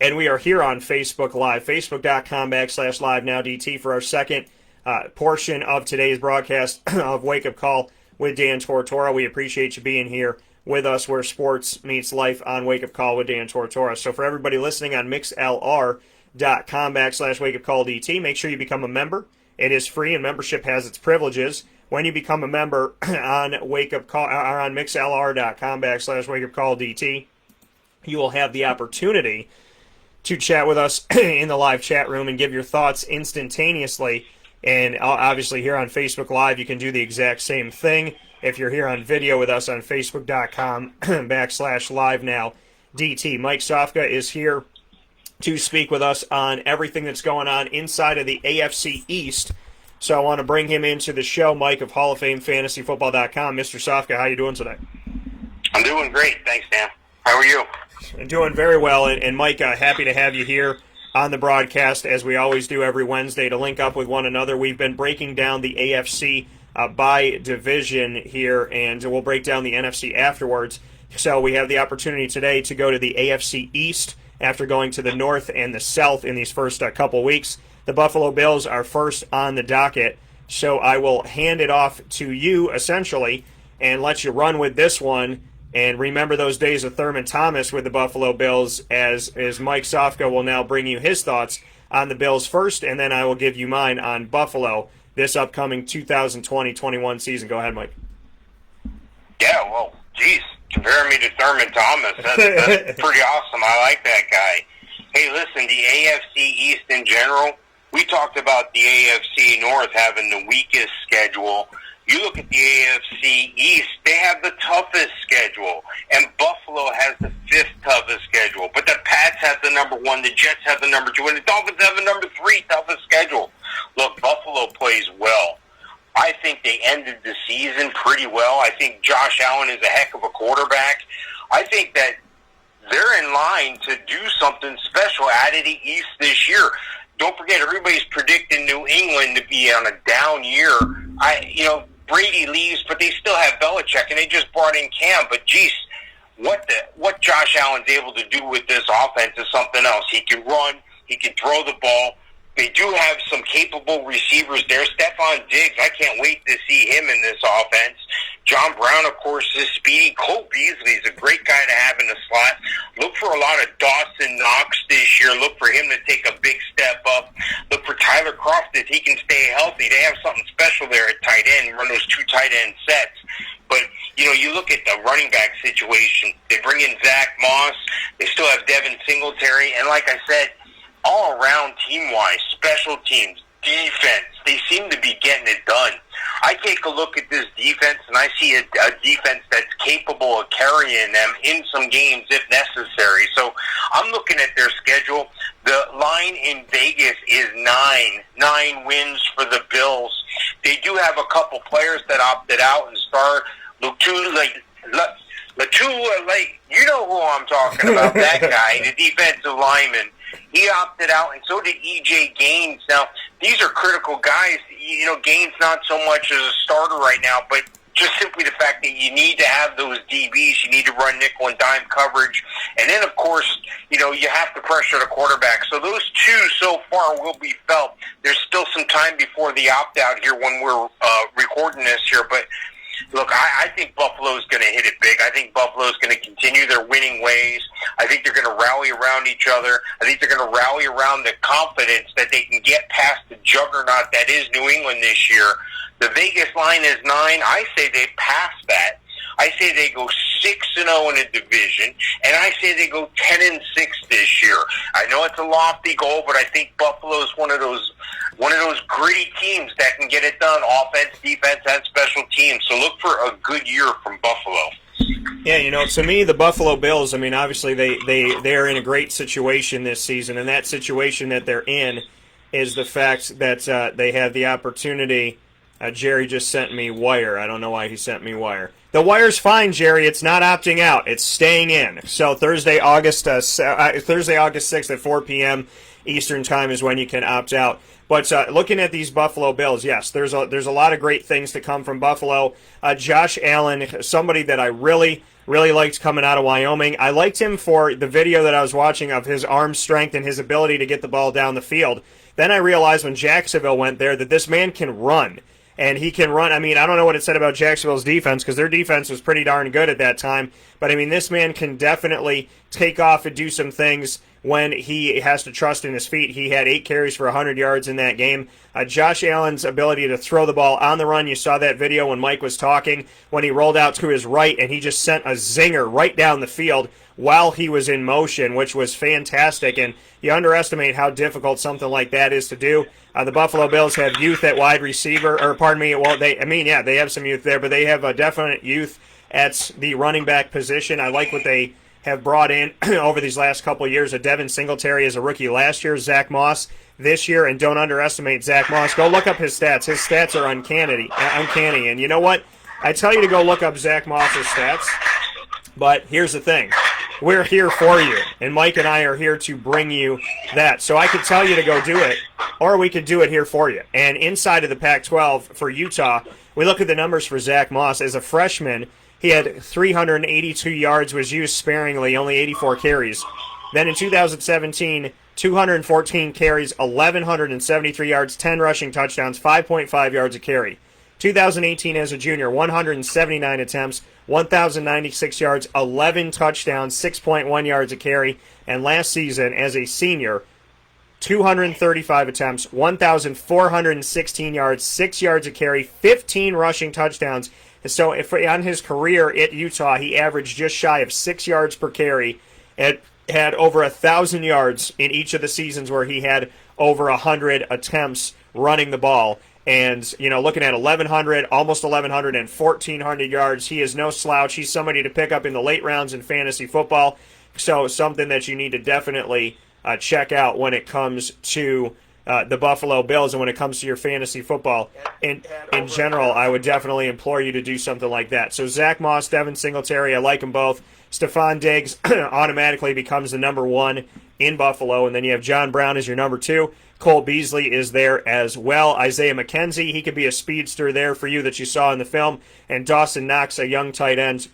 And we are here on Facebook Live, facebook.com/live-now-DT for our second portion of today's broadcast of Wake Up Call with Dan Tortora. We appreciate you being here with us where sports meets life on Wake Up Call with Dan Tortora. So for everybody listening on mixlr.com/wakeupcalldt, make sure you become a member. It is free and membership has its privileges. When you become a member on Wake Up Call or on mixlr.com/wakeupcalldt, you will have the opportunity to chat with us in the live chat room and give your thoughts instantaneously. And obviously here on Facebook Live, you can do the exact same thing. If you're here on video with us on facebook.com/live-now-DT. Mike Sofka is here to speak with us on everything that's going on inside of the AFC East. So I want to bring him into the show, Mike of Hall of Fame FantasyFootball.com. Mr. Sofka, how you doing today? I'm doing great. Thanks, Dan. How are you? Doing very well, and Mike, happy to have you here on the broadcast, as we always do every Wednesday, to link up with one another. We've been breaking down the AFC by division here, and we'll break down the NFC afterwards. So we have the opportunity today to go to the AFC East after going to the North and the South in these first couple weeks. The Buffalo Bills are first on the docket, so I will hand it off to you, essentially, and let you run with this one. And remember those days of Thurman Thomas with the Buffalo Bills, as Mike Sofka will now bring you his thoughts on the Bills first, and then I will give you mine on Buffalo this upcoming 2020-21 season. Go ahead, Mike. Yeah, well, geez, compare me to Thurman Thomas. That's pretty awesome. I like that guy. Hey, listen, the AFC East in general, we talked about the AFC North having the weakest schedule. You look at the AFC East, they have the toughest schedule, and Buffalo has the fifth toughest schedule. But the Pats have the number one, the Jets have the number two, and the Dolphins have the number three toughest schedule. Look, Buffalo plays well. I think they ended the season pretty well. I think Josh Allen is a heck of a quarterback. I think that they're in line to do something special out of the East this year. Don't forget, everybody's predicting New England to be on a down year. Brady leaves, but they still have Belichick, and they just brought in Cam. But, geez, what Josh Allen's able to do with this offense is something else. He can run. He can throw the ball. They do have some capable receivers there. Stephon Diggs, I can't wait to see him in this offense. John Brown, of course, is speedy. Cole Beasley is a great guy to have in the slot. Look for a lot of Dawson Knox this year. Look for him to take a big step up. Look for Tyler Kroft if he can stay healthy. They have something special there at tight end, run those two tight end sets. But, you look at the running back situation. They bring in Zach Moss. They still have Devin Singletary. And like I said, all around team-wise, special teams, defense, they seem to be getting it done. I take a look at this defense, and I see a defense that's capable of carrying them in some games if necessary. So I'm looking at their schedule. The line in Vegas is 9 wins for the Bills. They do have a couple players that opted out and start. Latua, you know who I'm talking about, that guy, the defensive lineman. He opted out, and so did E.J. Gaines. Now, these are critical guys. Gaines not so much as a starter right now, but just simply the fact that you need to have those DBs. You need to run nickel and dime coverage. And then, of course, you have to pressure the quarterback. So those two so far will be felt. There's still some time before the opt-out here when we're recording this here, but look, I think Buffalo's going to hit it big. I think Buffalo's going to continue their winning ways. I think they're going to rally around each other. I think they're going to rally around the confidence that they can get past the juggernaut that is New England this year. The Vegas line is 9. I say they pass that. I say they go 6-0 in a division, and I say they go 10-6 this year. I know it's a lofty goal, but I think Buffalo's one of those gritty teams that can get it done, offense, defense, and special teams. So look for a good year from Buffalo. Yeah, to me, the Buffalo Bills, obviously they're in a great situation this season, and that situation that they're in is the fact that they have the opportunity. Jerry just sent me wire. I don't know why he sent me wire. The wire's fine, Jerry. It's not opting out. It's staying in. So Thursday, August 6th at 4 p.m. Eastern Time is when you can opt out. But looking at these Buffalo Bills, yes, there's a lot of great things to come from Buffalo. Josh Allen, somebody that I really liked coming out of Wyoming. I liked him for the video that I was watching of his arm strength and his ability to get the ball down the field. Then I realized when Jacksonville went there that this man can run. And he can run. I mean, I don't know what it said about Jacksonville's defense because their defense was pretty darn good at that time. But, I mean, this man can definitely take off and do some things when he has to trust in his feet. He had 8 carries for 100 yards in that game. Josh Allen's ability to throw the ball on the run, you saw that video when Mike was talking, when he rolled out to his right and he just sent a zinger right down the field while he was in motion, which was fantastic. And you underestimate how difficult something like that is to do. The Buffalo Bills have youth at wide receiver, or pardon me, well, they have some youth there, but they have a definite youth at the running back position. I like what they have brought in over these last couple of years. Devin Singletary as a rookie last year, Zach Moss this year, and don't underestimate Zach Moss. Go look up his stats. His stats are uncanny. And you know what? I tell you to go look up Zach Moss's stats, but here's the thing. We're here for you, and Mike and I are here to bring you that. So I could tell you to go do it, or we could do it here for you. And inside of the Pac-12 for Utah, we look at the numbers for Zach Moss. As a freshman, he had 382 yards, was used sparingly, only 84 carries. Then in 2017, 214 carries, 1,173 yards, 10 rushing touchdowns, 5.5 yards a carry. 2018 as a junior, 179 attempts, 1,096 yards, 11 touchdowns, 6.1 yards a carry. And last season as a senior, 235 attempts, 1,416 yards, 6 yards a carry, 15 rushing touchdowns. So if on his career at Utah, he averaged just shy of 6 yards per carry. It had over 1,000 yards in each of the seasons where he had over 100 attempts running the ball. And, you know, looking at 1,100, almost 1,100 and 1,400 yards, he is no slouch. He's somebody to pick up in the late rounds in fantasy football. So something that you need to definitely check out when it comes to the Buffalo Bills and when it comes to your fantasy football. In general, I would definitely implore you to do something like that. So Zach Moss, Devin Singletary, I like them both. Stephon Diggs automatically becomes the number 1 in Buffalo. And then you have John Brown as your number 2. Cole Beasley is there as well. Isaiah McKenzie, he could be a speedster there for you that you saw in the film. And Dawson Knox, a young tight end,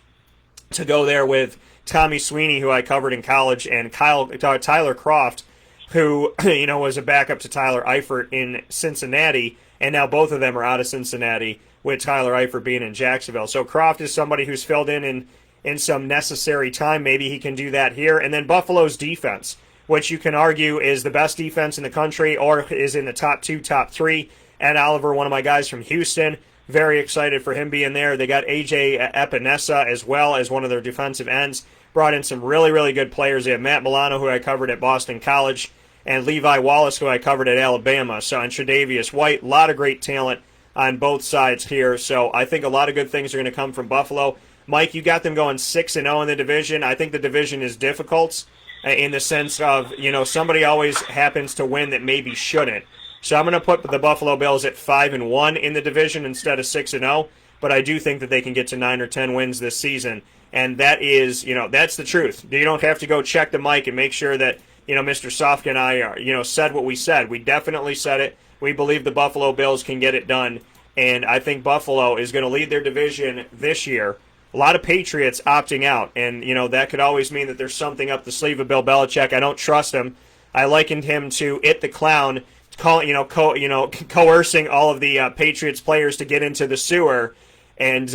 to go there with Tommy Sweeney, who I covered in college, and Tyler Kroft, who was a backup to Tyler Eifert in Cincinnati, and now both of them are out of Cincinnati, with Tyler Eifert being in Jacksonville. So Kroft is somebody who's filled in some necessary time. Maybe he can do that here. And then Buffalo's defense, which you can argue is the best defense in the country or is in the top 2, top 3. Ed Oliver, one of my guys from Houston, very excited for him being there. They got A.J. Epinesa as well as one of their defensive ends. Brought in some really good players. They have Matt Milano, who I covered at Boston College, and Levi Wallace, who I covered at Alabama. So, and Tre'Davious White, a lot of great talent on both sides here. So I think a lot of good things are going to come from Buffalo. Mike, you got them going 6-0 in the division. I think the division is difficult in the sense of, somebody always happens to win that maybe shouldn't. So I'm going to put the Buffalo Bills at 5-1 in the division instead of 6-0, but I do think that they can get to 9 or 10 wins this season, and that is, that's the truth. You don't have to go check the mic and make sure that, Mr. Sofka and I are, said what we said. We definitely said it. We believe the Buffalo Bills can get it done, and I think Buffalo is going to lead their division this year. A lot of Patriots opting out, and, that could always mean that there's something up the sleeve of Bill Belichick. I don't trust him. I likened him to It the Clown, coercing all of the Patriots players to get into the sewer, and,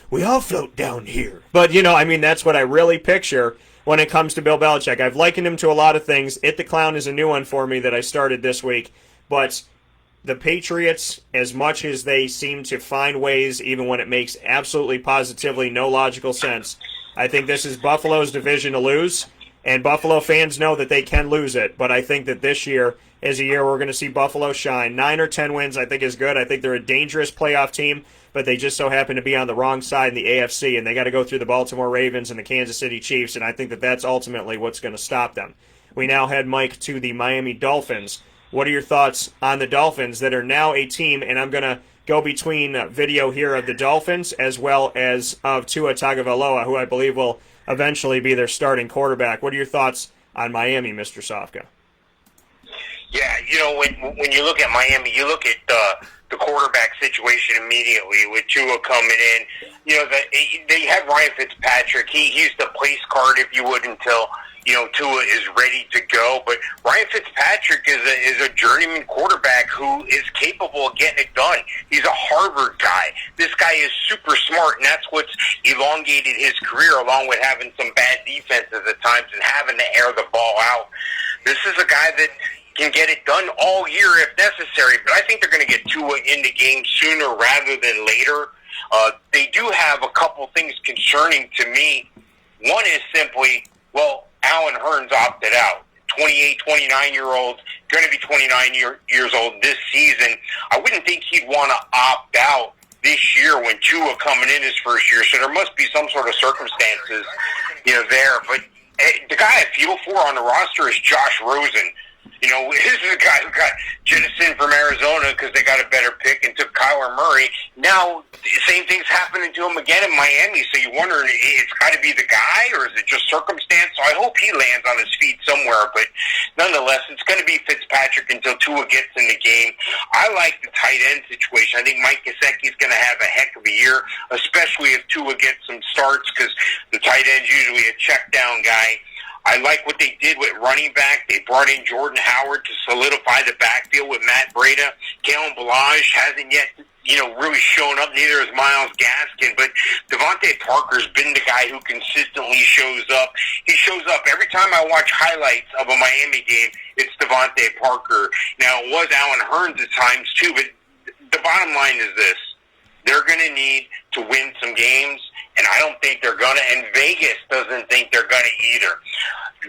we all float down here. But, that's what I really picture when it comes to Bill Belichick. I've likened him to a lot of things. It the Clown is a new one for me that I started this week, but the Patriots, as much as they seem to find ways, even when it makes absolutely positively no logical sense, I think this is Buffalo's division to lose, and Buffalo fans know that they can lose it, but I think that this year is a year we're going to see Buffalo shine. 9 or 10 wins I think is good. I think they're a dangerous playoff team, but they just so happen to be on the wrong side in the AFC, and they got to go through the Baltimore Ravens and the Kansas City Chiefs, and I think that that's ultimately what's going to stop them. We now head, Mike, to the Miami Dolphins. What are your thoughts on the Dolphins that are now a team, and I'm going to go between video here of the Dolphins as well as of Tua Tagovailoa, who I believe will eventually be their starting quarterback. What are your thoughts on Miami, Mr. Sofka? Yeah, when you look at Miami, you look at the quarterback situation immediately with Tua coming in. They had Ryan Fitzpatrick. He's the place card, if you would, until Tua is ready to go. But Ryan Fitzpatrick is a journeyman quarterback who is capable of getting it done. He's a Harvard guy. This guy is super smart, and that's what's elongated his career, along with having some bad defenses at times and having to air the ball out. This is a guy that can get it done all year if necessary, but I think they're going to get Tua in the game sooner rather than later. They do have a couple things concerning to me. One is simply, Alan Hearns opted out. 28, 29-year-old, going to be 29 years old this season. I wouldn't think he'd want to opt out this year when Tua coming in his first year, so there must be some sort of circumstances, there. But the guy I feel for on the roster is Josh Rosen. This is a guy who got jettisoned from Arizona because they got a better pick and took Kyler Murray. Now, the same thing's happening to him again in Miami, so you're wondering, it's got to be the guy, or is it just circumstance? So I hope he lands on his feet somewhere, but nonetheless, it's going to be Fitzpatrick until Tua gets in the game. I like the tight end situation. I think Mike Gesicki's going to have a heck of a year, especially if Tua gets some starts, because the tight end's usually a check-down guy. I like what they did with running back. They brought in Jordan Howard to solidify the backfield with Matt Breida. Kalen Ballage hasn't yet, really shown up. Neither has Myles Gaskin. But Devontae Parker's been the guy who consistently shows up. He shows up every time I watch highlights of a Miami game. It's Devontae Parker. Now, it was Alan Hearns at times too, but the bottom line is this. They're going to need to win some games, and I don't think they're going to, and Vegas doesn't think they're going to either.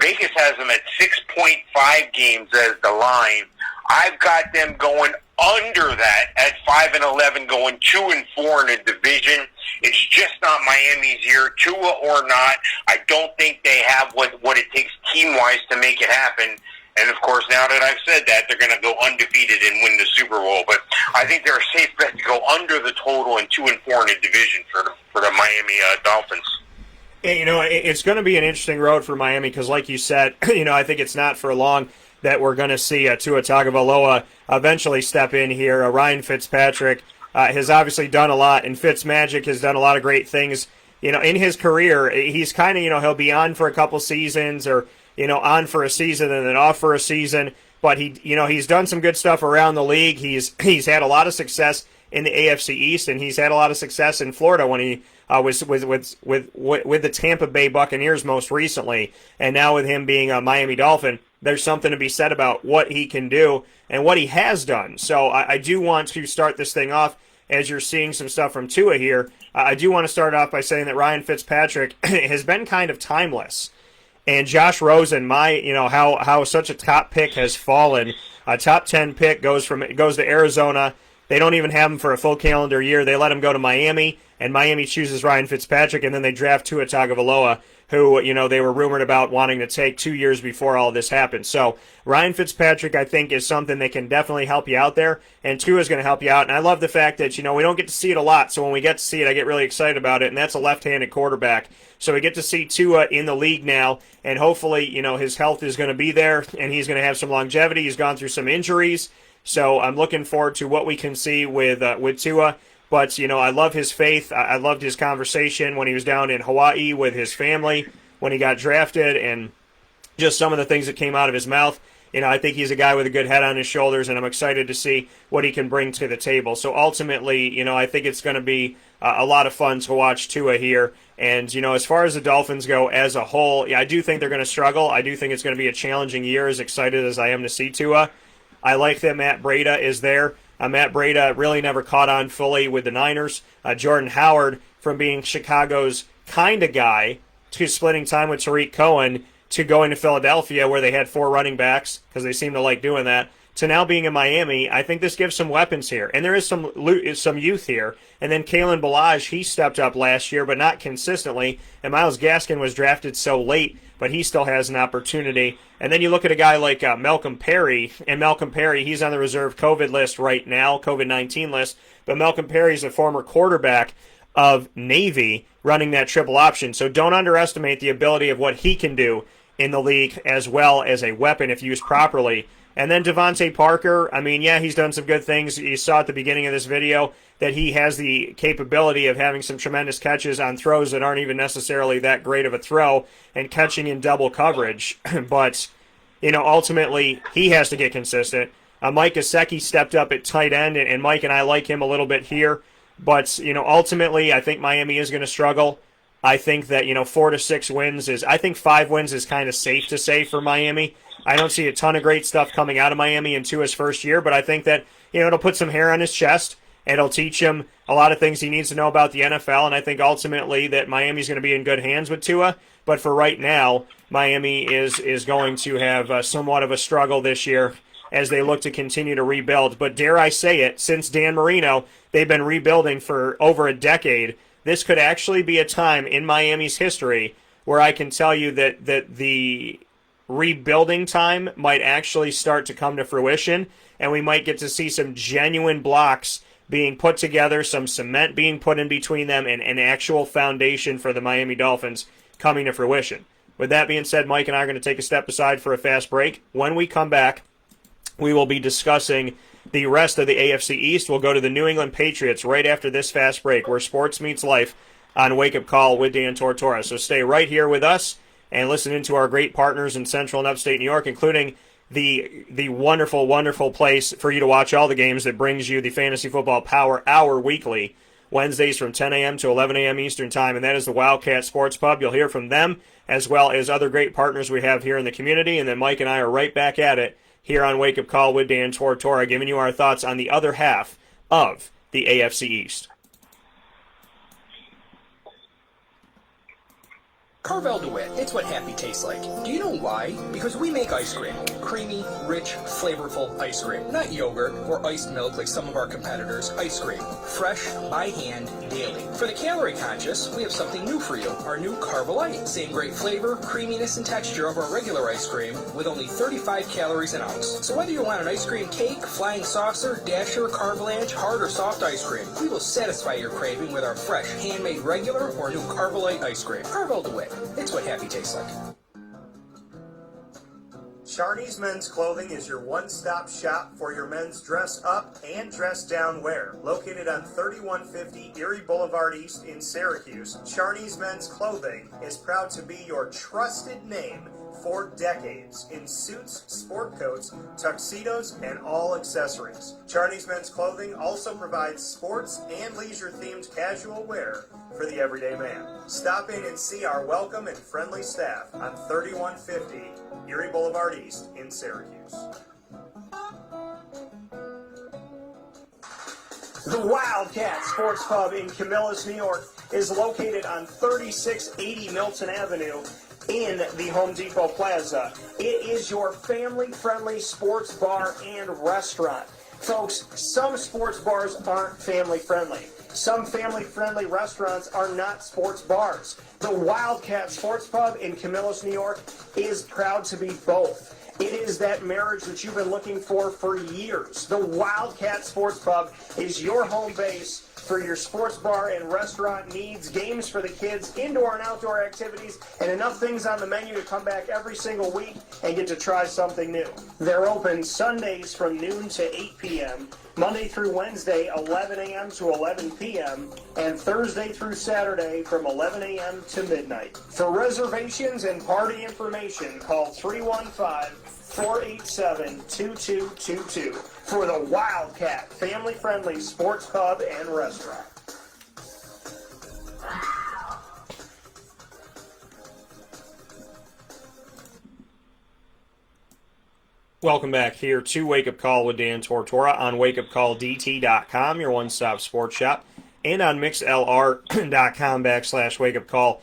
Vegas has them at 6.5 games as the line. I've got them going under that at 5-11, going 2-4 in the division. It's just not Miami's year, Tua or not. I don't think they have what it takes team-wise to make it happen. And, of course, now that I've said that, they're going to go undefeated and win the Super Bowl. But I think they're a safe bet to go under the total and 2-4 in the division for the Miami Dolphins. It's going to be an interesting road for Miami because, like you said, I think it's not for long that we're going to see Tua Tagovailoa eventually step in here. Ryan Fitzpatrick has obviously done a lot, and Fitzmagic has done a lot of great things. In his career, he's kind of, he'll be on for a couple seasons or on for a season and then off for a season. But he's done some good stuff around the league. He's had a lot of success in the AFC East, and he's had a lot of success in Florida when he was with the Tampa Bay Buccaneers most recently, and now with him being a Miami Dolphin. There's something to be said about what he can do and what he has done. So I do want to start this thing off as you're seeing some stuff from Tua here. I do want to start off by saying that Ryan Fitzpatrick has been kind of timeless. And Josh Rosen, how such a top pick has fallen. A top 10 pick goes to Arizona. They don't even have him for a full calendar year. They let him go to Miami, and Miami chooses Ryan Fitzpatrick, and then they draft Tua Tagovailoa, who, they were rumored about wanting to take 2 years before all this happened. So Ryan Fitzpatrick, I think, is something that can definitely help you out there, and Tua is going to help you out. And I love the fact that, we don't get to see it a lot, so when we get to see it, I get really excited about it, and that's a left-handed quarterback. So we get to see Tua in the league now, and hopefully, his health is going to be there, and he's going to have some longevity. He's gone through some injuries, so I'm looking forward to what we can see with Tua. But, I love his faith. I loved his conversation when he was down in Hawaii with his family when he got drafted, and just some of the things that came out of his mouth. I think he's a guy with a good head on his shoulders, and I'm excited to see what he can bring to the table. So ultimately, I think it's going to be a lot of fun to watch Tua here. And, as far as the Dolphins go as a whole, I do think they're going to struggle. I do think it's going to be a challenging year, as excited as I am to see Tua. I like that Matt Breida is there. Matt Breida really never caught on fully with the Niners. Jordan Howard, from being Chicago's kind of guy to splitting time with Tariq Cohen to going to Philadelphia where they had 4 running backs because they seem to like doing that, to now being in Miami, I think this gives some weapons here. And there is some youth here. And then Kalen Ballage, he stepped up last year, but not consistently. And Myles Gaskin was drafted so late, but he still has an opportunity. And then you look at a guy like Malcolm Perry, and Malcolm Perry, he's on the reserve COVID list right now, COVID-19 list. But Malcolm Perry's a former quarterback of Navy running that triple option. So don't underestimate the ability of what he can do in the league as well as a weapon if used properly. And then Devontae Parker, I mean, yeah, he's done some good things. You saw at the beginning of this video that he has the capability of having some tremendous catches on throws that aren't even necessarily that great of a throw and catching in double coverage. But, ultimately, he has to get consistent. Mike Gesicki stepped up at tight end, and Mike and I like him a little bit here. But, ultimately, I think Miami is going to struggle. I think that, 4 to 6 wins I think 5 wins is kind of safe to say for Miami. I don't see a ton of great stuff coming out of Miami in Tua's first year, but I think that, it'll put some hair on his chest. It'll teach him a lot of things he needs to know about the NFL, and I think ultimately that Miami's going to be in good hands with Tua. But for right now, Miami is going to have somewhat of a struggle this year as they look to continue to rebuild. But dare I say it, since Dan Marino, they've been rebuilding for over a decade. This could actually be a time in Miami's history where I can tell you that the rebuilding time might actually start to come to fruition, and we might get to see some genuine blocks being put together, some cement being put in between them, and an actual foundation for the Miami Dolphins coming to fruition. With that being said, Mike and I are going to take a step aside for a fast break. When we come back, we will be discussing the rest of the AFC East. We'll go to the New England Patriots right after this fast break, where sports meets life on Wake Up Call with Dan Tortora. So stay right here with us and listen into our great partners in Central and Upstate New York, including the wonderful, wonderful place for you to watch all the games that brings you the Fantasy Football Power Hour weekly, Wednesdays from 10 a.m. to 11 a.m. Eastern Time, and that is the Wildcat Sports Pub. You'll hear from them as well as other great partners we have here in the community, and then Mike and I are right back at it here on Wake Up Call with Dan Tortora, giving you our thoughts on the other half of the AFC East. Carvel DeWitt, it's what happy tastes like. Do you know why? Because we make ice cream. Creamy, rich, flavorful ice cream. Not yogurt or iced milk like some of our competitors. Ice cream. Fresh, by hand, daily. For the calorie conscious, we have something new for you. Our new Carvelite. Same great flavor, creaminess, and texture of our regular ice cream with only 35 calories an ounce. So whether you want an ice cream cake, flying saucer, dasher, carvalanche, hard or soft ice cream, we will satisfy your craving with our fresh, handmade regular or new Carvelite ice cream. Carvel DeWitt. It's what happy tastes like. Charney's Men's Clothing is your one-stop shop for your men's dress-up and dress-down wear. Located on 3150 Erie Boulevard East in Syracuse, Charney's Men's Clothing is proud to be your trusted name for decades in suits, sport coats, tuxedos, and all accessories. Charney's Men's Clothing also provides sports and leisure-themed casual wear for the everyday man. Stop in and see our welcome and friendly staff on 3150 Erie Boulevard East in Syracuse. The Wildcat Sports Pub in Camillus, New York is located on 3680 Milton Avenue in the Home Depot Plaza. It is your family-friendly sports bar and restaurant. Folks, some sports bars aren't family-friendly. Some family-friendly restaurants are not sports bars. The Wildcat Sports Pub in Camillus, New York is proud to be both. It is that marriage that you've been looking for years. The Wildcat Sports Pub is your home base for your sports bar and restaurant needs, games for the kids, indoor and outdoor activities, and enough things on the menu to come back every single week and get to try something new. They're open Sundays from noon to 8 p.m., Monday through Wednesday, 11 a.m. to 11 p.m., and Thursday through Saturday from 11 a.m. to midnight. For reservations and party information, call 315-487-2222 for the Wildcat family-friendly sports pub and restaurant. Welcome back here to Wake Up Call with Dan Tortora on wakeupcalldt.com, your one-stop sports shop, and on mixlr.com/wakeupcalldt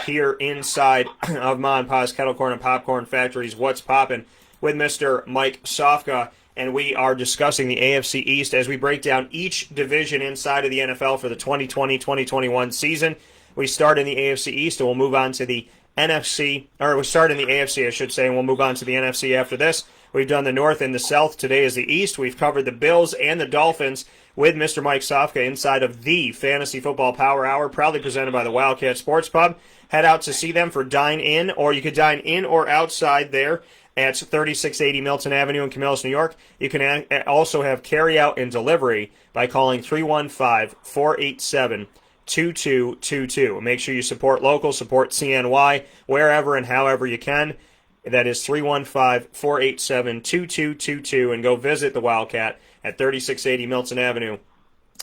here inside of Ma and Pa's Kettle Corn and Popcorn Factory's What's Poppin' with Mr. Mike Sofka. and we are discussing the AFC East as we break down each division inside of the NFL for the 2020-2021 season. We start in the AFC East, and we'll move on to the NFC, or we start in the AFC, I should say, and we'll move on to the NFC after this. We've done the North and the South. Today is the East. We've covered the Bills and the Dolphins with Mr. Mike Sofka inside of the Fantasy Football Power Hour, proudly presented by the Wildcat Sports Pub. Head out to see them for dine-in, or you could dine in or outside there at 3680 Milton Avenue in Camillus, New York. You can also have carry-out and delivery by calling 315-487-2222. Make sure you support local, support CNY, wherever and however you can. That is 315-487-2222, and go visit the Wildcat at 3680 Milton Avenue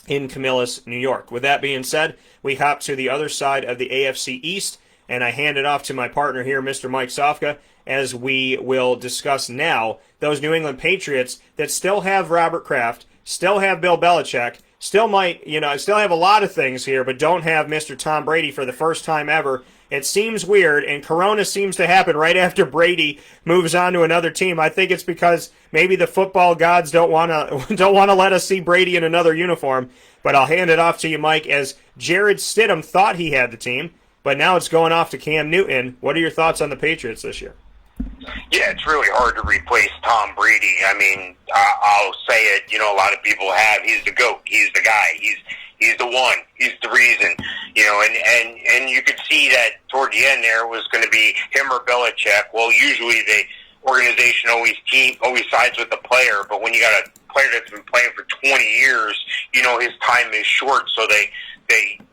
in Camillus, New York. With that being said, we hop to the other side of the AFC East, and I hand it off to my partner here, Mr. Mike Sofka, as we will discuss now those New England Patriots that still have Robert Kraft, still have Bill Belichick, still have a lot of things here, but don't have Mr. Tom Brady for the first time ever. It seems weird, and Corona seems to happen right after Brady moves on to another team. I think it's because maybe the football gods don't want to let us see Brady in another uniform. But I'll hand it off to you, Mike, as Jared Stidham thought he had the team, but now it's going off to Cam Newton. What are your thoughts on the Patriots this year? Yeah, it's really hard to replace Tom Brady. I mean, I'll say it. A lot of people have. He's the GOAT. He's the guy. He's the one. He's the reason. And you could see that toward the end there was going to be him or Belichick. Well, usually the organization always sides with the player, but when you got a player that's been playing for 20 years, his time is short. So they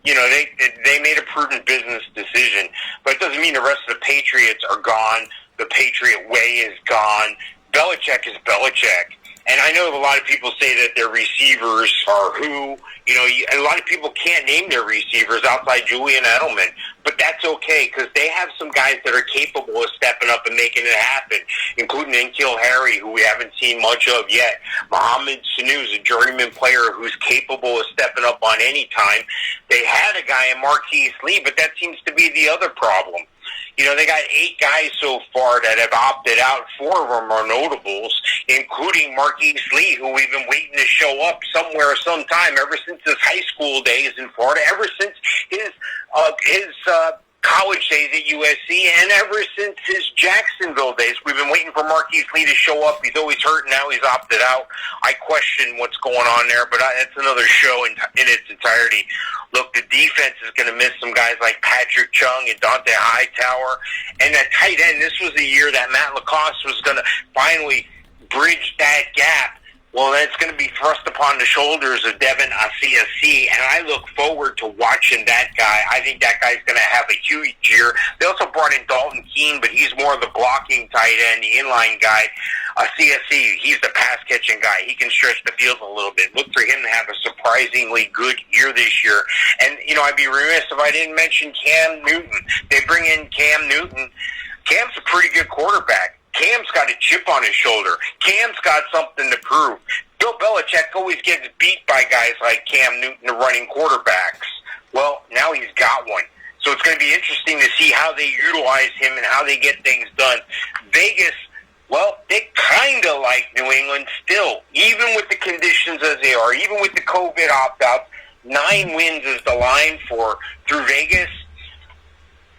made a prudent business decision, but it doesn't mean the rest of the Patriots are gone. The Patriot way is gone. Belichick is Belichick. And I know a lot of people say that their receivers are who. A lot of people can't name their receivers outside Julian Edelman. But that's okay, because they have some guys that are capable of stepping up and making it happen, including N'Keal Harry, who we haven't seen much of yet. Mohamed Sanu is a journeyman player who's capable of stepping up on any time. They had a guy in Marquise Lee, but that seems to be the other problem. They got 8 guys so far that have opted out. 4 of them are notables, including Marquise Lee, who we've been waiting to show up somewhere, sometime, ever since his high school days in Florida, ever since his college days at USC, and ever since his Jacksonville days. We've been waiting for Marquise Lee to show up. He's always hurt, and now he's opted out. I question what's going on there, but that's another show in its entirety. Look, the defense is going to miss some guys like Patrick Chung and Dante Hightower. And that tight end, this was the year that Matt Lacoste was going to finally bridge that gap. Well, that's going to be thrust upon the shoulders of Devin Asiasi, and I look forward to watching that guy. I think that guy's going to have a huge year. They also brought in Dalton Keene, but he's more of the blocking tight end, the inline guy. Asiasi, he's the pass-catching guy. He can stretch the field a little bit. Look for him to have a surprisingly good year this year. And, I'd be remiss if I didn't mention Cam Newton. They bring in Cam Newton. Cam's a pretty good quarterback. Cam's got a chip on his shoulder. Cam's got something to prove. Bill Belichick always gets beat by guys like Cam Newton, the running quarterbacks. Well, now he's got one. So it's going to be interesting to see how they utilize him and how they get things done. Vegas, well, they kind of like New England still, even with the conditions as they are, even with the COVID opt-outs. 9 wins is the line through Vegas.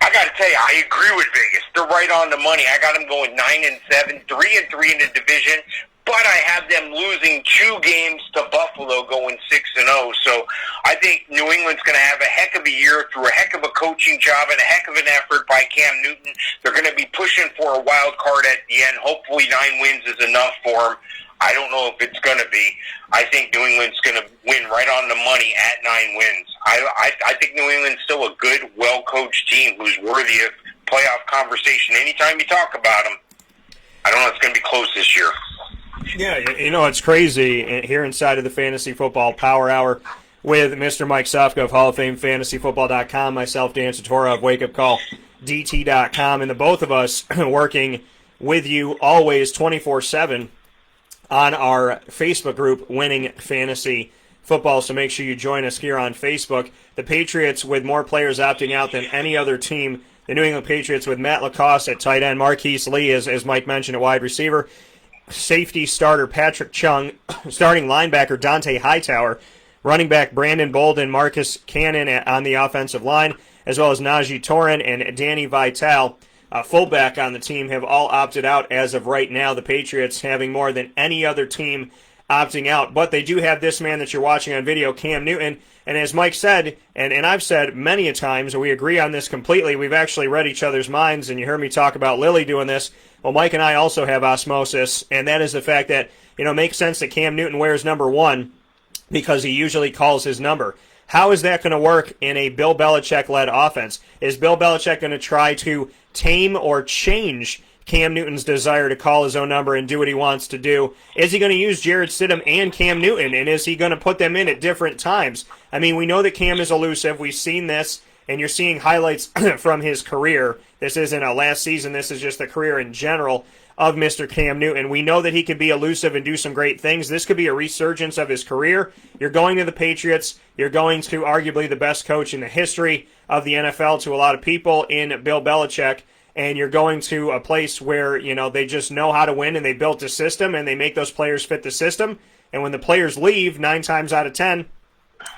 I got to tell you, I agree with Vegas. They're right on the money. I got them going 9-7, 3-3 in the division, but I have them losing 2 games to Buffalo, going 6-0. So I think New England's going to have a heck of a year through a heck of a coaching job and a heck of an effort by Cam Newton. They're going to be pushing for a wild card at the end. Hopefully 9 wins is enough for them. I don't know if it's going to be. I think New England's going to win right on the money at 9 wins. I think New England's still a good, well-coached team who's worthy of playoff conversation. Anytime you talk about them, I don't know, it's going to be close this year. Yeah, it's crazy here inside of the Fantasy Football Power Hour with Mr. Mike Sofka of Hall of Fame FantasyFootball.com, myself, Dan Tortora of WakeUpCallDT.com, and the both of us working with you always 24/7 on our Facebook group, Winning Fantasy Football, so make sure you join us here on Facebook. The Patriots with more players opting out than any other team. The New England Patriots with Matt Lacoste at tight end, Marquise Lee, as Mike mentioned, at wide receiver. safety starter Patrick Chung, starting linebacker Dante Hightower, running back Brandon Bolden, Marcus Cannon on the offensive line, as well as Najee Torin and Danny Vitale, fullback on the team, have all opted out as of right now. The Patriots having more than any other team opting out. But they do have this man that you're watching on video, Cam Newton. And as Mike said, and I've said many a times, and we agree on this completely, we've actually read each other's minds, and you heard me talk about Lily doing this. Well, Mike and I also have osmosis, and that is the fact that, it makes sense that Cam Newton wears number 1 because he usually calls his number. How is that going to work in a Bill Belichick-led offense? Is Bill Belichick going to try to tame or change Cam Newton's desire to call his own number and do what he wants to do? Is he going to use Jarrett Stidham and Cam Newton, and is he going to put them in at different times? I mean, we know that Cam is elusive. We've seen this, and you're seeing highlights from his career. This isn't a last season. This is just the career in general of Mr. Cam Newton. We know that he could be elusive and do some great things. This could be a resurgence of his career. You're going to the Patriots. You're going to arguably the best coach in the history of the NFL to a lot of people in Bill Belichick, and you're going to a place where, they just know how to win, and they built a system, and they make those players fit the system. And when the players leave, 9 times out of 10,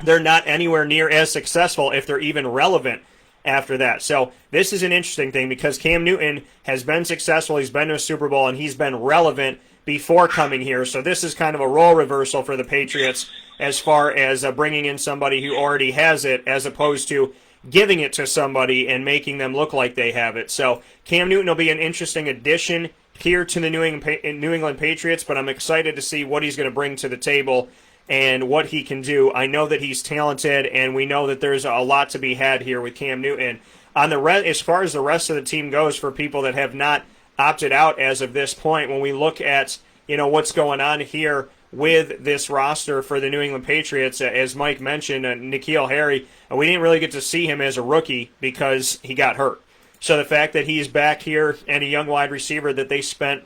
they're not anywhere near as successful if they're even relevant after that. So this is an interesting thing because Cam Newton has been successful. He's been to a Super Bowl, and he's been relevant before coming here. So this is kind of a role reversal for the Patriots as far as bringing in somebody who already has it as opposed to giving it to somebody and making them look like they have it. So Cam Newton will be an interesting addition here to the New England Patriots, but I'm excited to see what he's going to bring to the table and what he can do. I know that he's talented, and we know that there's a lot to be had here with Cam Newton. As far as the rest of the team goes, for people that have not opted out as of this point, when we look at what's going on here with this roster for the New England Patriots, as Mike mentioned, N'Keal Harry, we didn't really get to see him as a rookie because he got hurt. So the fact that he's back here and a young wide receiver that they spent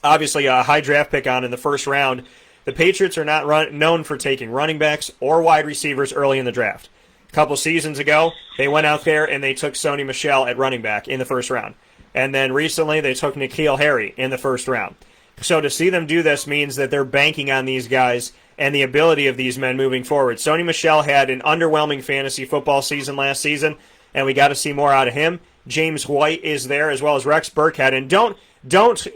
obviously a high draft pick on in the first round, the Patriots are not known for taking running backs or wide receivers early in the draft. A couple seasons ago, they went out there and they took Sony Michel at running back in the first round. And then recently, they took N'Keal Harry in the first round. So to see them do this means that they're banking on these guys and the ability of these men moving forward. Sony Michel had an underwhelming fantasy football season last season, and we got to see more out of him. James White is there, as well as Rex Burkhead. And don't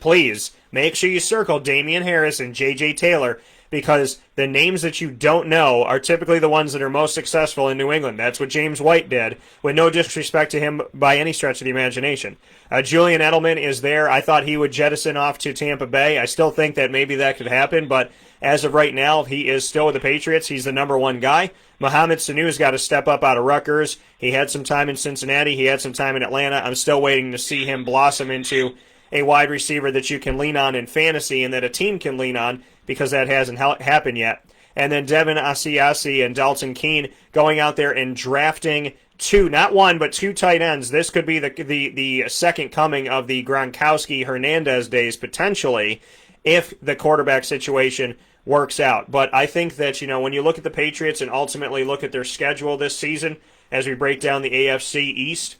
please make sure you circle Damian Harris and J.J. Taylor, because the names that you don't know are typically the ones that are most successful in New England. That's what James White did, with no disrespect to him by any stretch of the imagination. Julian Edelman is there. I thought he would jettison off to Tampa Bay. I still think that maybe that could happen, but as of right now, he is still with the Patriots. He's the number 1 guy. Mohamed Sanu's got to step up out of Rutgers. He had some time in Cincinnati. He had some time in Atlanta. I'm still waiting to see him blossom into a wide receiver that you can lean on in fantasy and that a team can lean on, because that hasn't happened yet. And then Devin Asiasi and Dalton Keene going out there and drafting 2, not 1, but 2 tight ends. This could be the second coming of the Gronkowski-Hernandez days, potentially, if the quarterback situation works out. But I think that, when you look at the Patriots and ultimately look at their schedule this season, as we break down the AFC East,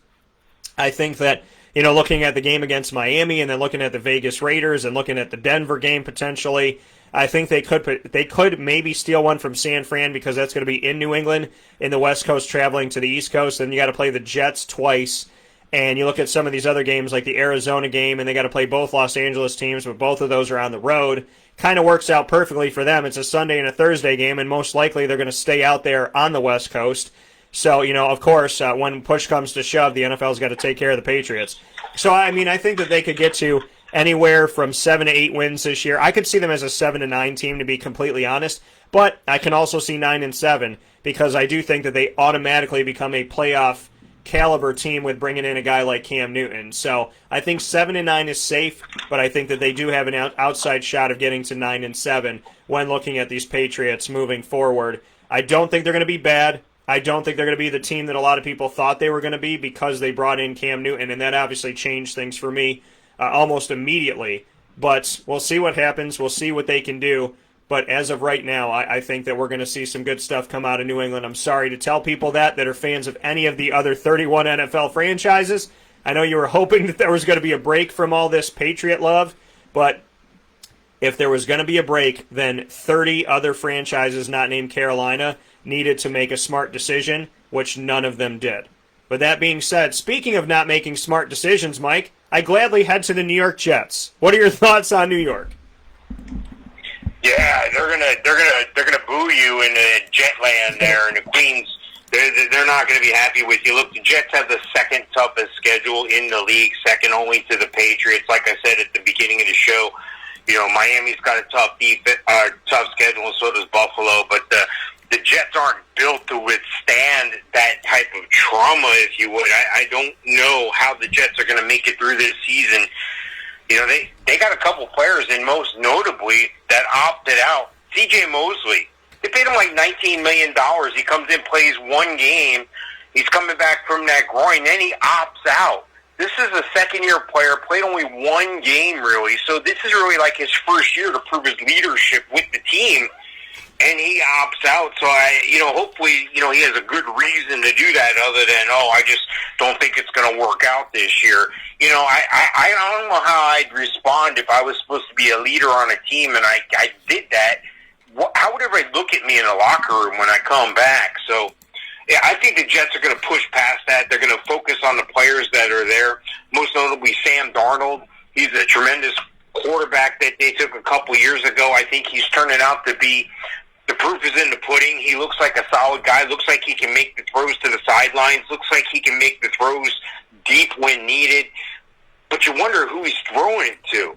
I think that, looking at the game against Miami and then looking at the Vegas Raiders and looking at the Denver game potentially, I think they could maybe steal one from San Fran, because that's going to be in New England, in the West Coast traveling to the East Coast. Then you got to play the Jets twice. And you look at some of these other games like the Arizona game, and they got to play both Los Angeles teams, but both of those are on the road. Kind of works out perfectly for them. It's a Sunday and a Thursday game, and most likely they're going to stay out there on the West Coast. So, of course, when push comes to shove, the NFL's got to take care of the Patriots. So, I think that they could get to anywhere from 7 to 8 wins this year. I could see them as a 7 to 9 team, to be completely honest, but I can also see 9 and 7, because I do think that they automatically become a playoff caliber team with bringing in a guy like Cam Newton. So I think 7 and 9 is safe, but I think that they do have an outside shot of getting to 9 and 7 when looking at these Patriots moving forward. I don't think they're going to be bad. I don't think they're going to be the team that a lot of people thought they were going to be, because they brought in Cam Newton, and that obviously changed things for me almost immediately. But we'll see what happens. We'll see what they can do. But as of right now, I think that we're going to see some good stuff come out of New England. I'm sorry to tell people that are fans of any of the other 31 NFL franchises. I know you were hoping that there was going to be a break from all this Patriot love, but if there was going to be a break, then 30 other franchises not named Carolina needed to make a smart decision, which none of them did. With that being said, speaking of not making smart decisions, Mike, I gladly head to the New York Jets. What are your thoughts on New York? Yeah, they're gonna boo you in the Jetland there in the Queens. They're not going to be happy with you. Look, the Jets have the second toughest schedule in the league, second only to the Patriots. Like I said at the beginning of the show, Miami's got a tough schedule, and so does Buffalo. But the Jets aren't built to withstand that type of trauma, if you would. I don't know how the Jets are going to make it through this season. They got a couple players, and most notably that opted out. C.J. Mosley. They paid him like $19 million. He comes in, plays one game. He's coming back from that groin. Then he opts out. This is a second-year player, played only one game, really. So this is really like his first year to prove his leadership with the team. And he opts out. So, hopefully, he has a good reason to do that other than, I just don't think it's going to work out this year. I don't know how I'd respond if I was supposed to be a leader on a team and I did that. How would everybody look at me in the locker room when I come back? So, yeah, I think the Jets are going to push past that. They're going to focus on the players that are there, most notably Sam Darnold. He's a tremendous quarterback that they took a couple years ago. I think he's turning out to be – the proof is in the pudding. He looks like a solid guy. Looks like he can make the throws to the sidelines. Looks like he can make the throws deep when needed. But you wonder who he's throwing it to.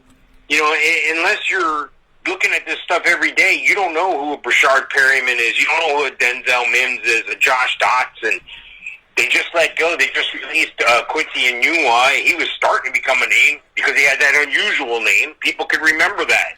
Unless you're – looking at this stuff every day, you don't know who a Brashard Perryman is. You don't know who a Denzel Mims is, a Josh Dotson. They just let go. They just released Quincy Enunwa. He was starting to become a name because he had that unusual name. People could remember that.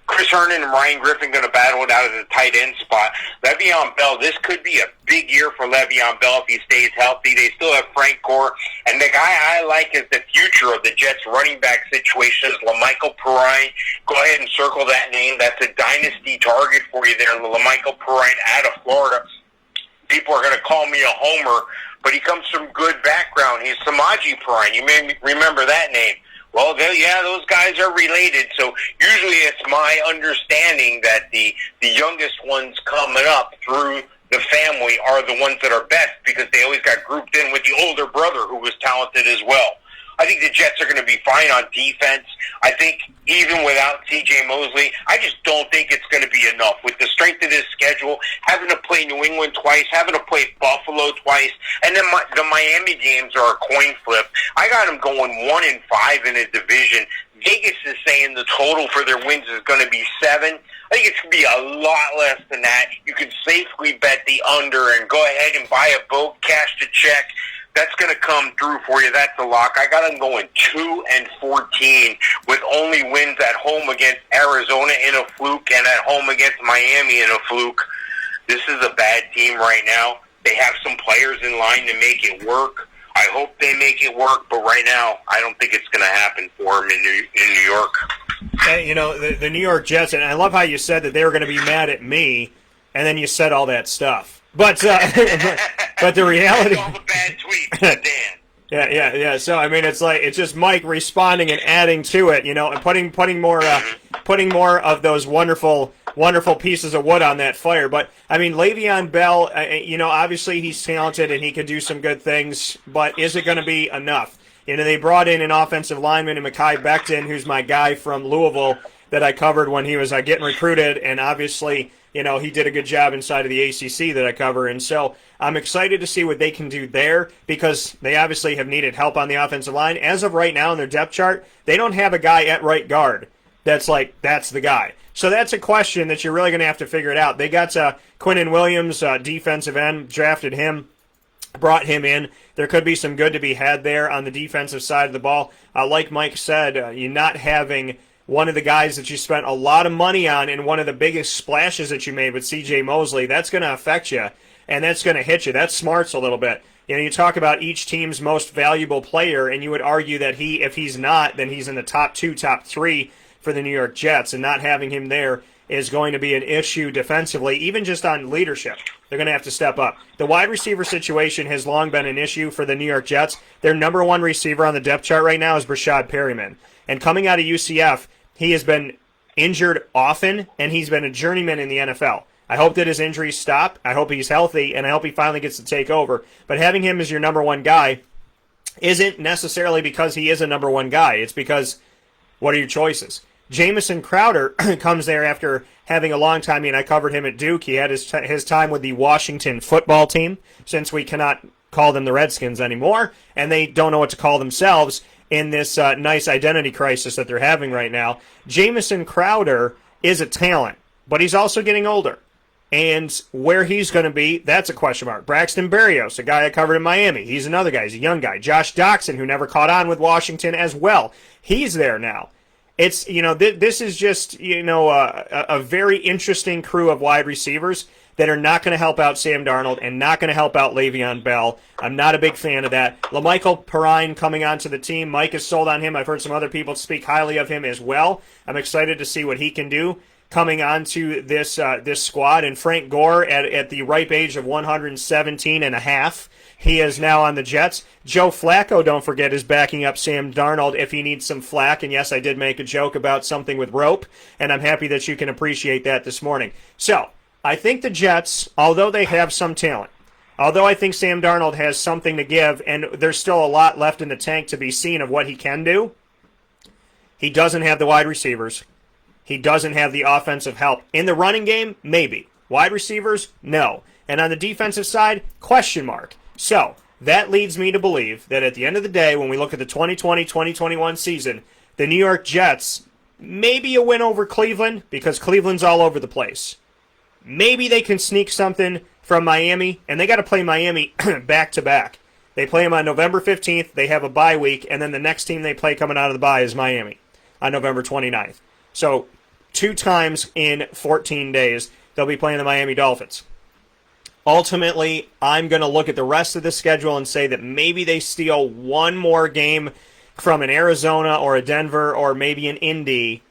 Chris Herndon and Ryan Griffin going to battle it out of the tight end spot. Le'Veon Bell, this could be a big year for Le'Veon Bell if he stays healthy. They still have Frank Gore. And the guy I like is the future of the Jets running back situation is LaMichael Perrine. Go ahead and circle that name. That's a dynasty target for you there, LaMichael Perrine out of Florida. People are going to call me a homer, but he comes from good background. He's Samaje Perrine. You may remember that name. Well, those guys are related. So usually it's my understanding that the youngest ones coming up through the family are the ones that are best because they always got grouped in with the older brother who was talented as well. I think the Jets are going to be fine on defense. I think even without C.J. Mosley, I just don't think it's going to be enough. With the strength of this schedule, having to play New England twice, having to play Buffalo twice, and then the Miami games are a coin flip. I got them going 1-5 in a division. Vegas is saying the total for their wins is going to be 7. I think it's going to be a lot less than that. You can safely bet the under and go ahead and buy a boat, cash the check. That's going to come through for you. That's a lock. I got them going 2-14 with only wins at home against Arizona in a fluke and at home against Miami in a fluke. This is a bad team right now. They have some players in line to make it work. I hope they make it work, but right now I don't think it's going to happen for them in New York. Hey, the New York Jets, and I love how you said that they were going to be mad at me, and then you said all that stuff. But but the reality. All the bad tweets, Dan. Yeah. So I mean, it's just Mike responding and adding to it, and putting more of those wonderful pieces of wood on that fire. But I mean, Le'Veon Bell, obviously he's talented and he could do some good things, but is it going to be enough? They brought in an offensive lineman in Mekhi Becton, who's my guy from Louisville that I covered when he was getting recruited, and obviously. He did a good job inside of the ACC that I cover. And so I'm excited to see what they can do there because they obviously have needed help on the offensive line. As of right now in their depth chart, they don't have a guy at right guard that's the guy. So that's a question that you're really going to have to figure it out. They got Quinnen Williams, defensive end, drafted him, brought him in. There could be some good to be had there on the defensive side of the ball. Like Mike said, you're not having one of the guys that you spent a lot of money on and one of the biggest splashes that you made with C.J. Mosley, that's going to affect you, and that's going to hit you. That smarts a little bit. You talk about each team's most valuable player, and you would argue that if he's not, then he's in the top 2, top 3 for the New York Jets, and not having him there is going to be an issue defensively, even just on leadership. They're going to have to step up. The wide receiver situation has long been an issue for the New York Jets. Their number 1 receiver on the depth chart right now is Brashard Perryman, and coming out of UCF, he has been injured often, and he's been a journeyman in the NFL. I hope that his injuries stop. I hope he's healthy, and I hope he finally gets to take over. But having him as your number one guy isn't necessarily because he is a number one guy. It's because what are your choices? Jamison Crowder comes there after having a long time. I mean, I covered him at Duke. He had his time with the Washington football team, since we cannot call them the Redskins anymore, and they don't know what to call themselves in this nice identity crisis that they're having right now. Jamison Crowder is a talent, but he's also getting older. And where he's going to be, that's a question mark. Braxton Berrios, a guy I covered in Miami, he's another guy. He's a young guy. Josh Doxson, who never caught on with Washington as well, he's there now. It's, this is just, a very interesting crew of wide receivers that are not going to help out Sam Darnold and not going to help out Le'Veon Bell. I'm not a big fan of that. LaMichael Perrine coming onto the team. Mike is sold on him. I've heard some other people speak highly of him as well. I'm excited to see what he can do coming onto this squad. And Frank Gore at the ripe age of 117 and a half. He is now on the Jets. Joe Flacco, don't forget, is backing up Sam Darnold if he needs some flack. And yes, I did make a joke about something with rope, and I'm happy that you can appreciate that this morning. So, I think the Jets, although they have some talent, although I think Sam Darnold has something to give, and there's still a lot left in the tank to be seen of what he can do, he doesn't have the wide receivers. He doesn't have the offensive help. In the running game, maybe. Wide receivers, no. And on the defensive side, question mark. So, that leads me to believe that at the end of the day, when we look at the 2020-2021 season, the New York Jets, maybe a win over Cleveland, because Cleveland's all over the place. Maybe they can sneak something from Miami, and they got to play Miami back-to-back. They play them on November 15th, they have a bye week, and then the next team they play coming out of the bye is Miami on November 29th. So, 2 times in 14 days, they'll be playing the Miami Dolphins. Ultimately, I'm going to look at the rest of the schedule and say that maybe they steal one more game from an Arizona or a Denver or maybe an Indy,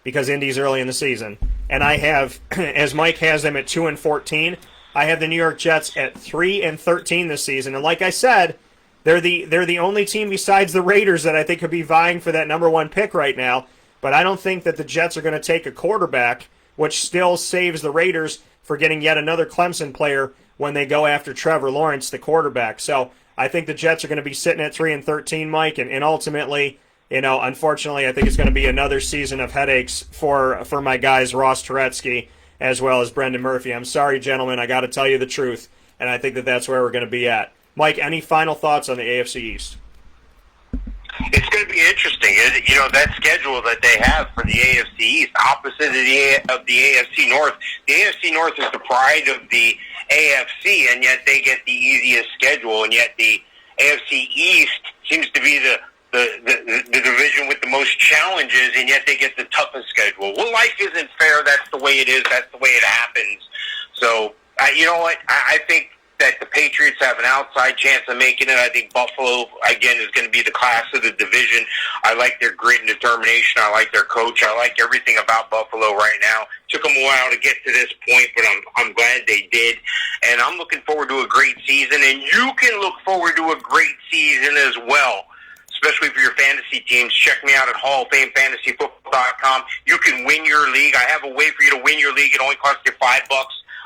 because Indy's early in the season. And I have, as Mike has them at 2-14, I have the New York Jets at 3-13 this season. And like I said, they're the only team besides the Raiders that I think could be vying for that number 1 pick right now. But I don't think that the Jets are going to take a quarterback, which still saves the Raiders for getting yet another Clemson player when they go after Trevor Lawrence, the quarterback. So I think the Jets are going to be sitting at 3-13, Mike, and ultimately, unfortunately, I think it's going to be another season of headaches for my guys Ross Turetsky as well as Brendan Murphy. I'm sorry, gentlemen, I got to tell you the truth, and I think that that's where we're going to be at. Mike, any final thoughts on the AFC East? It's going to be interesting. That schedule that they have for the AFC East, opposite of the AFC North. The AFC North is the pride of the AFC, and yet they get the easiest schedule, and yet the AFC East seems to be the division with the most challenges, and yet they get the toughest schedule. Well, life isn't fair. That's the way it is. That's the way it happens. So, you know what? I think that the Patriots have an outside chance of making it. I think Buffalo, again, is going to be the class of the division. I like their grit and determination. I like their coach. I like everything about Buffalo right now. Took them a while to get to this point, but I'm glad they did. And I'm looking forward to a great season, and you can look forward to a great season as well, especially for your fantasy teams. Check me out at HallOfFameFantasyFootball.com. You can win your league. I have a way for you to win your league. It only costs you $5.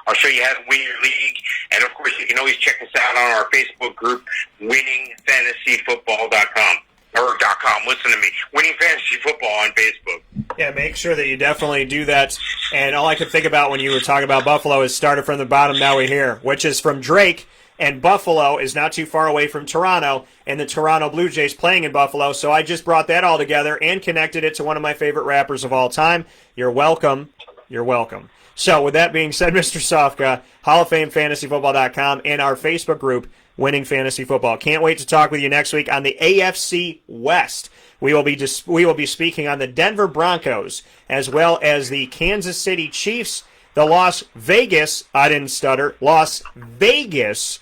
I'll show you how to win your league. And, of course, you can always check us out on our Facebook group, winningfantasyfootball.com. Or .com, listen to me. Winning Fantasy Football on Facebook. Yeah, make sure that you definitely do that. And all I could think about when you were talking about Buffalo is started from the bottom, now we're here, which is from Drake. And Buffalo is not too far away from Toronto, and the Toronto Blue Jays playing in Buffalo. So I just brought that all together and connected it to one of my favorite rappers of all time. You're welcome. You're welcome. So with that being said, Mr. Sofka, HallOfFameFantasyFootball.com, and our Facebook group, Winning Fantasy Football. Can't wait to talk with you next week on the AFC West. We will be speaking on the Denver Broncos as well as the Kansas City Chiefs, the Las Vegas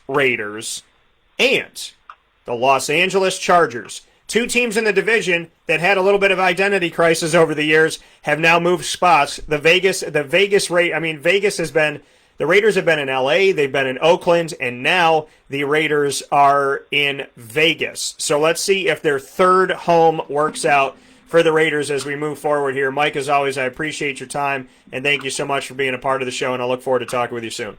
Raiders, and the Los Angeles Chargers. 2 teams in the division that had a little bit of identity crisis over the years have now moved spots. The Raiders have been in LA, they've been in Oakland, and now the Raiders are in Vegas. So let's see if their third home works out for the Raiders as we move forward here. Mike, as always, I appreciate your time, and thank you so much for being a part of the show, and I look forward to talking with you soon.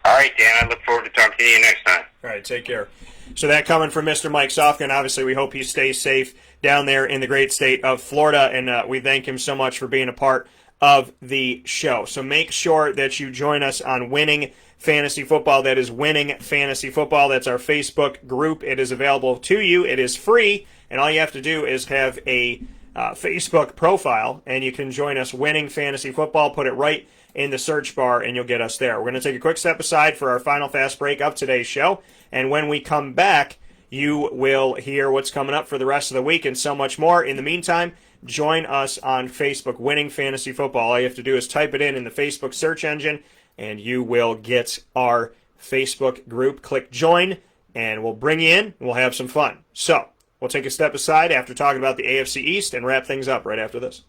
All right, Dan, I look forward to talking to you next time. All right, take care. So that coming from Mr. Mike Sofkin. Obviously, we hope he stays safe down there in the great state of Florida, and we thank him so much for being a part of the show. So make sure that you join us on Winning Fantasy Football. That is Winning Fantasy Football. That's our Facebook group. It is available to you. It is free, and all you have to do is have a Facebook profile, and you can join us Winning Fantasy Football. Put it right in the search bar, and you'll get us there. We're going to take a quick step aside for our final fast break of today's show, and when we come back, you will hear what's coming up for the rest of the week and so much more. In the meantime, join us on Facebook, Winning Fantasy Football. All you have to do is type it in the Facebook search engine, and you will get our Facebook group. Click join, and we'll bring you in, and we'll have some fun. So, we'll take a step aside after talking about the AFC East and wrap things up right after this.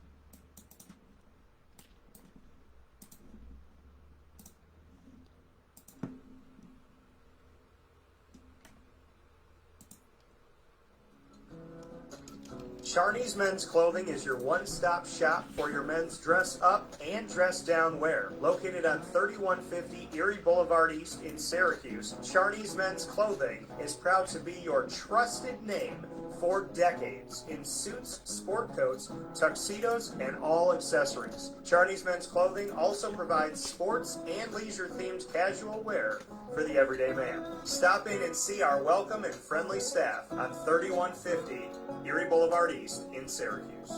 Charney's Men's Clothing is your one-stop shop for your men's dress up and dress down wear. Located on 3150 Erie Boulevard East in Syracuse, Charney's Men's Clothing is proud to be your trusted name for decades in suits, sport coats, tuxedos, and all accessories. Charney's Men's Clothing also provides sports and leisure-themed casual wear for the everyday man. Stop in and see our welcome and friendly staff on 3150 Erie Boulevard East in Syracuse.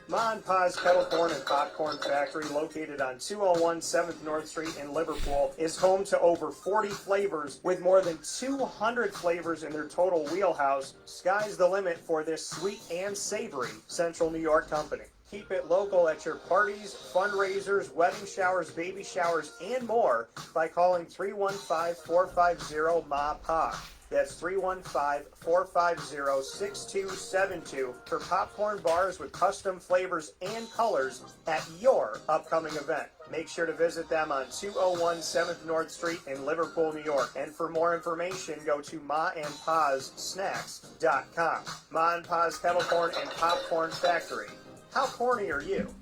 Ma and Pa's Kettle Corn and Popcorn Factory, located on 201 7th North Street in Liverpool, is home to over 40 flavors with more than 200 flavors in their total wheelhouse. Sky's the limit for this sweet and savory Central New York company. Keep it local at your parties, fundraisers, wedding showers, baby showers, and more by calling 315-450-MA-PA. That's 315-450-6272 for popcorn bars with custom flavors and colors at your upcoming event. Make sure to visit them on 201 7th North Street in Liverpool, New York. And for more information, go to maandpassnacks.com. Ma and Pa's Kettle Corn and Popcorn Factory. How corny are you?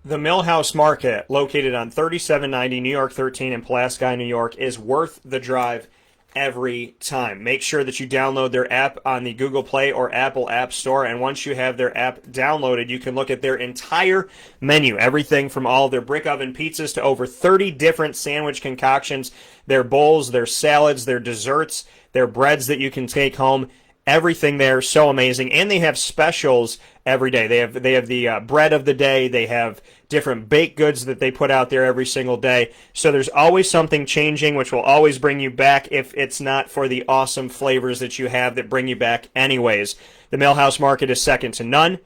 The Millhouse Market, located on 3790 New York 13 in Pulaski, New York, is worth the drive every time. Make sure that you download their app on the Google Play or Apple App Store, and once you have their app downloaded, you can look at their entire menu, everything from all of their brick oven pizzas to over 30 different sandwich concoctions, their bowls, their salads, their desserts, their breads that you can take home. Everything there, so amazing. And they have specials every day. They have the bread of the day. They have different baked goods that they put out there every single day. So there's always something changing, which will always bring you back if it's not for the awesome flavors that you have that bring you back anyways. The Millhouse Market is second to none.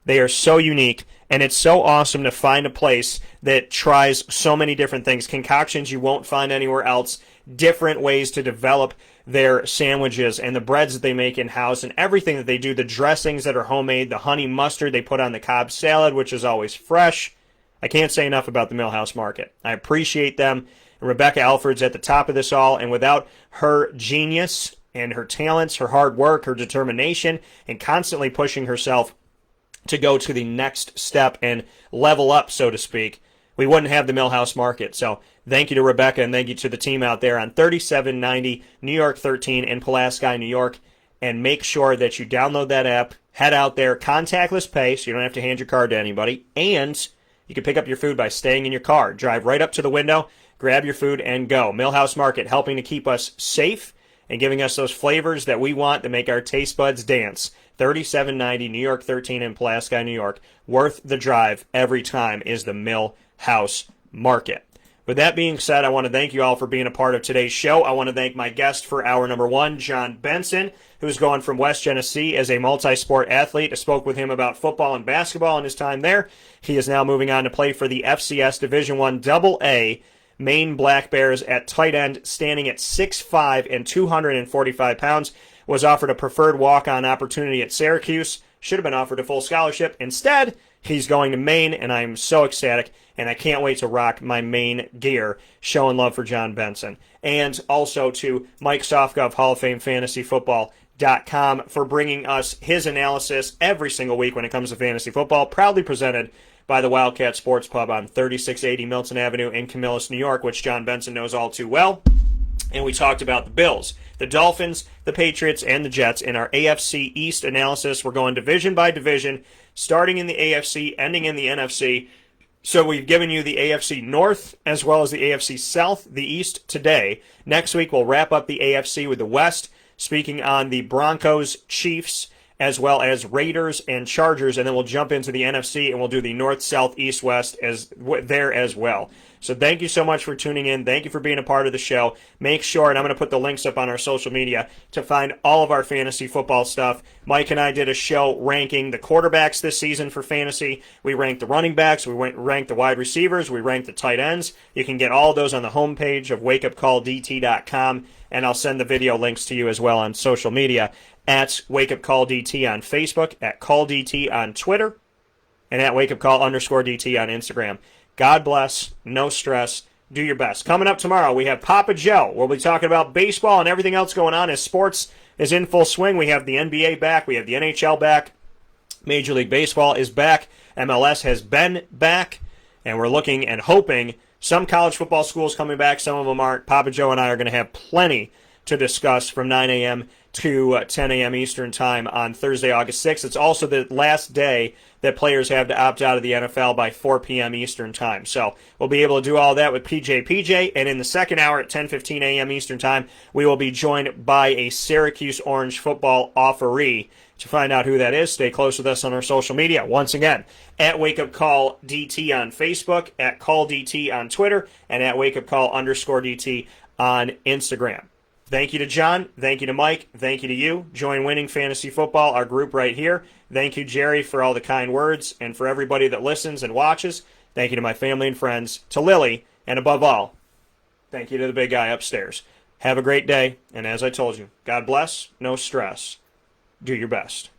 They are so unique, and it's so awesome to find a place that tries so many different things, concoctions you won't find anywhere else, different ways to develop their sandwiches and the breads that they make in-house and everything that they do, the dressings that are homemade, the honey mustard they put on the Cobb salad, which is always fresh. I can't say enough about the Millhouse Market. I appreciate them. And Rebecca Alford's at the top of this all, and without her genius and her talents, her hard work, her determination, and constantly pushing herself to go to the next step and level up, so to speak, we wouldn't have the Millhouse Market. So thank you to Rebecca, and thank you to the team out there on 3790 New York 13 in Pulaski, New York. And make sure that you download that app, head out there, contactless pay, so you don't have to hand your card to anybody, and you can pick up your food by staying in your car. Drive right up to the window, grab your food, and go. Millhouse Market, helping to keep us safe and giving us those flavors that we want to make our taste buds dance. 3790 New York 13 in Pulaski, New York. Worth the drive every time is the Millhouse Market. With that being said, I want to thank you all for being a part of today's show. I want to thank my guest for hour number one, John Benson, who's gone from West Genesee as a multi-sport athlete. I spoke with him about football and basketball in his time there. He is now moving on to play for the FCS Division I AA Maine Black Bears at tight end, standing at 6'5" and 245 pounds. Was offered a preferred walk-on opportunity at Syracuse. Should have been offered a full scholarship. Instead, He's going to Maine, and I'm so ecstatic, and I can't wait to rock my Maine gear, showing love for John Benson. And also to Mike Sofgov, Hall of Fame Fantasy Football.com, for bringing us his analysis every single week when it comes to fantasy football, proudly presented by the Wildcat Sports Pub on 3680 Milton Avenue in Camillus, New York, which John Benson knows all too well. And we talked about the Bills, the Dolphins, the Patriots, and the Jets in our AFC East analysis. We're going division by division, starting in the AFC, ending in the NFC. So we've given you the AFC North as well as the AFC South, the East today. Next week we'll wrap up the AFC with the West, speaking on the Broncos, Chiefs, as well as Raiders and Chargers, and then we'll jump into the NFC and we'll do the North, South, East, West there as well. So thank you so much for tuning in. Thank you for being a part of the show. Make sure, and I'm going to put the links up on our social media, to find all of our fantasy football stuff. Mike and I did a show ranking the quarterbacks this season for fantasy. We ranked the running backs. We ranked the wide receivers. We ranked the tight ends. You can get all of those on the homepage of wakeupcalldt.com, and I'll send the video links to you as well on social media at wakeupcalldt on Facebook, at calldt on Twitter, and at wakeupcall_DT on Instagram. God bless, no stress, do your best. Coming up tomorrow, we have Papa Joe. We'll be talking about baseball and everything else going on as sports is in full swing. We have the NBA back, we have the NHL back, Major League Baseball is back, MLS has been back, and we're looking and hoping some college football schools coming back, some of them aren't. Papa Joe and I are going to have plenty to discuss from 9 a.m. to 10 a.m. Eastern Time on Thursday, August 6th. It's also the last day that players have to opt out of the NFL by 4 p.m. Eastern Time. So we'll be able to do all that with PJ, and in the second hour at 10:15 a.m. Eastern Time, we will be joined by a Syracuse Orange football offeree. To find out who that is, stay close with us on our social media. Once again, at WakeUpCallDT on Facebook, at CallDT on Twitter, and at WakeUpCall_DT on Instagram. Thank you to John. Thank you to Mike. Thank you to you. Join Winning Fantasy Football, our group right here. Thank you, Jerry, for all the kind words, and for everybody that listens and watches. Thank you to my family and friends, to Lily, and above all, thank you to the big guy upstairs. Have a great day, and as I told you, God bless, no stress. Do your best.